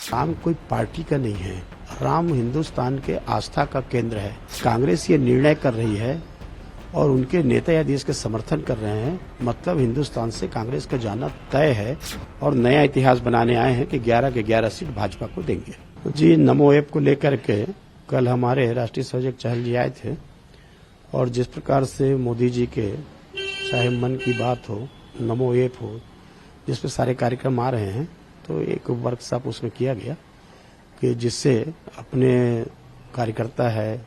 राम कोई पार्टी का नहीं है, राम हिंदुस्तान के आस्था का केंद्र है। कांग्रेस ये निर्णय कर रही है और उनके नेता यदि इसके समर्थन कर रहे हैं, मतलब हिंदुस्तान से कांग्रेस का जाना तय है और नया इतिहास बनाने आए हैं कि 11 के 11 सीट भाजपा को देंगे। जी, नमो ऐप को लेकर के कल हमारे राष्ट्रीय संयोजक चहल जी आए थे और जिस प्रकार से मोदी जी के चाहे मन की बात हो, नमो ऐप हो, जिस पे सारे कार्यक्रम आ रहे हैं, तो एक वर्कशॉप उसमें किया गया कि जिससे अपने कार्यकर्ता है,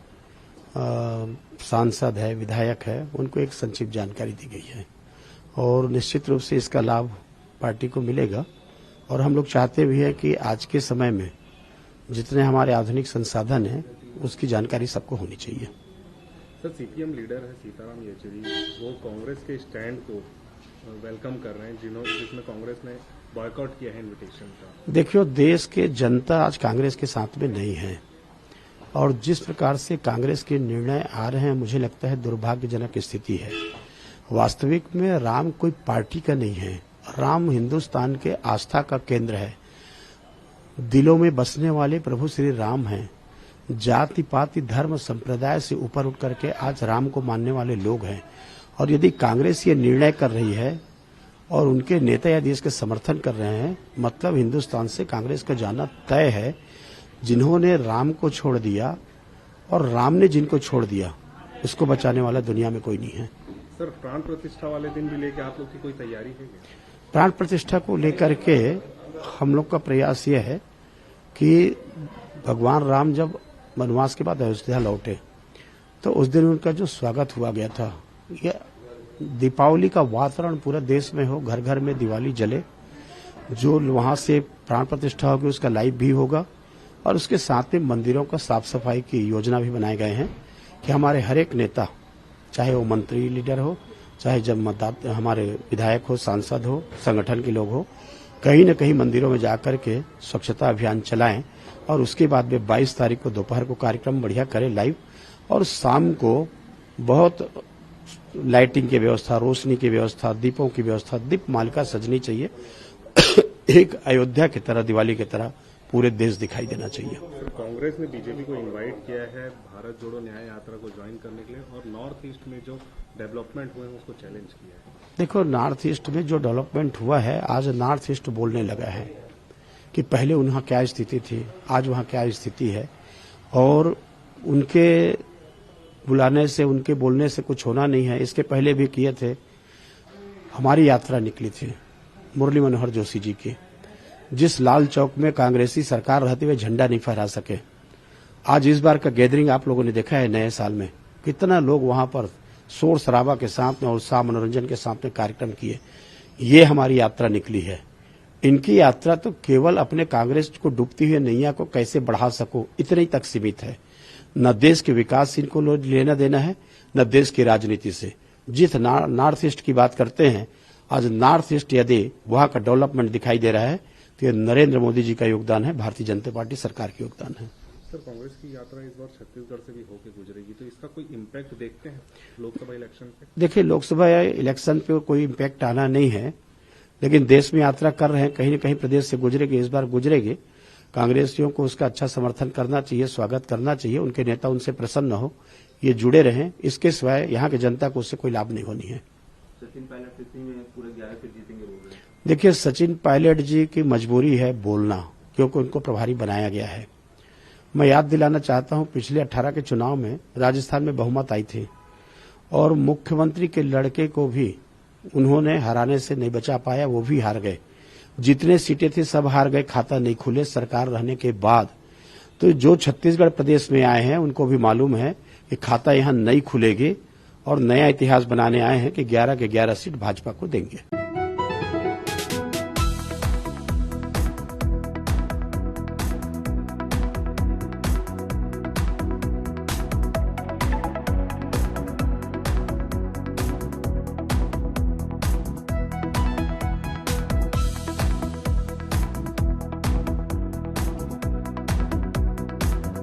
सांसद है, विधायक है, उनको एक संक्षिप्त जानकारी दी गई है और निश्चित रूप से इसका लाभ पार्टी को मिलेगा। और हम लोग चाहते भी हैं कि आज के समय में जितने हमारे आधुनिक संसाधन हैं, उसकी जानकारी सबको होनी चाहिए। सर, सीपीएम लीडर है सीताराम येचुरी, वो कांग्रेस के स्टैंड को वेलकम कर रहे हैं, जिसमें कांग्रेस ने बॉयकॉट किया है इनविटेशन का। देखियो, देश के जनता आज कांग्रेस के साथ में नहीं है और जिस प्रकार से कांग्रेस के निर्णय आ रहे हैं, मुझे लगता है दुर्भाग्यजनक स्थिति है। वास्तविक में राम कोई पार्टी का नहीं है, राम हिंदुस्तान के आस्था का केंद्र है। दिलों में बसने वाले प्रभु श्री राम हैं। जाति पाति धर्म संप्रदाय से ऊपर उठ करके आज राम को मानने वाले लोग हैं और यदि कांग्रेस ये निर्णय कर रही है और उनके नेता यदि इसके समर्थन कर रहे हैं, मतलब हिंदुस्तान से कांग्रेस का जाना तय है। जिन्होंने राम को छोड़ दिया और राम ने जिनको छोड़ दिया, उसको बचाने वाला दुनिया में कोई नहीं है। सर, प्राण प्रतिष्ठा वाले दिन भी लेके आप लोग की कोई तैयारी है? प्राण प्रतिष्ठा को लेकर के हम लोग का प्रयास यह है कि भगवान राम जब वनवास के बाद अयोध्या लौटे तो उस दिन उनका जो स्वागत हुआ गया था, यह दीपावली का वातावरण पूरा देश में हो, घर घर में दिवाली जले। जो वहां से प्राण प्रतिष्ठा होगी उसका लाइव भी होगा और उसके साथ में मंदिरों का साफ सफाई की योजना भी बनाए गए हैं कि हमारे हर एक नेता, चाहे वो मंत्री लीडर हो, चाहे जब मतदाता हमारे विधायक हो, सांसद हो, संगठन के लोग हो, कहीं न कहीं मंदिरों में जाकर के स्वच्छता अभियान चलाएं और उसके बाद में 22 तारीख को दोपहर को कार्यक्रम बढ़िया करें लाइव और शाम को बहुत लाइटिंग की व्यवस्था, रोशनी की व्यवस्था, दीपों की व्यवस्था, दीप मालिका सजनी चाहिए। एक अयोध्या की तरह, दिवाली की तरह पूरे देश दिखाई देना चाहिए। कांग्रेस ने बीजेपी को इनवाइट किया है भारत जोड़ो न्याय यात्रा को ज्वाइन करने के लिए और नॉर्थ ईस्ट में जो डेवलपमेंट हुए हैं उसको चैलेंज किया है। देखो, नॉर्थ ईस्ट में जो डेवलपमेंट हुआ है, आज नॉर्थ ईस्ट बोलने लगा है कि पहले वहां क्या स्थिति थी, आज वहां क्या स्थिति है और उनके बुलाने से, उनके बोलने से कुछ होना नहीं है। इसके पहले भी किए थे। हमारी यात्रा निकली थी मुरली मनोहर जोशी जी की, जिस लाल चौक में कांग्रेसी सरकार रहते हुए झंडा नहीं फहरा सके। आज इस बार का गैदरिंग आप लोगों ने देखा है नए साल में, कितना लोग वहां पर शोर शराबा के साथ में और उत्साह मनोरंजन के साथ में कार्यक्रम किए। ये हमारी यात्रा निकली है। इनकी यात्रा तो केवल अपने कांग्रेस को डूबती हुई नैया को कैसे बढ़ा सको, इतने तक सीमित है। न देश के विकास से इनको लेना देना है, न देश की राजनीति से। जिस नॉर्थ ईस्ट की बात करते हैं, आज नॉर्थ ईस्ट यदि वहां का डेवलपमेंट दिखाई दे रहा है तो ये नरेंद्र मोदी जी का योगदान है, भारतीय जनता पार्टी सरकार का योगदान है। सर, कांग्रेस की यात्रा इस बार छत्तीसगढ़ से भी होकर गुजरेगी, तो इसका कोई इम्पैक्ट देखते हैं लोकसभा इलेक्शन पे? देखिए, लोकसभा इलेक्शन पे कोई इम्पैक्ट आना नहीं है, लेकिन देश में यात्रा कर रहे हैं, कहीं न कहीं प्रदेश से गुजरेगी, इस बार गुजरेगी। कांग्रेसियों को उसका अच्छा समर्थन करना चाहिए, स्वागत करना चाहिए। उनके नेता उनसे प्रसन्न हो, ये जुड़े रहें। इसके सिवाय यहाँ की जनता को उससे कोई लाभ नहीं होनी है। सचिन पायलट इसी में पूरे 11 सीट जीतेंगे बोल रहे हैं। देखिए, सचिन पायलट जी की मजबूरी है बोलना, क्योंकि उनको प्रभारी बनाया गया है। मैं याद दिलाना चाहता हूं, पिछले 18 के चुनाव में राजस्थान में बहुमत आई थी और मुख्यमंत्री के लड़के को भी उन्होंने हराने से नहीं बचा पाया, वो भी हार गए। जितने सीटें थी सब हार गए, खाता नहीं खुले सरकार रहने के बाद। तो जो छत्तीसगढ़ प्रदेश में आए हैं उनको भी मालूम है कि खाता यहां नहीं खुलेगी और नया इतिहास बनाने आए हैं कि 11 के 11 सीट भाजपा को देंगे।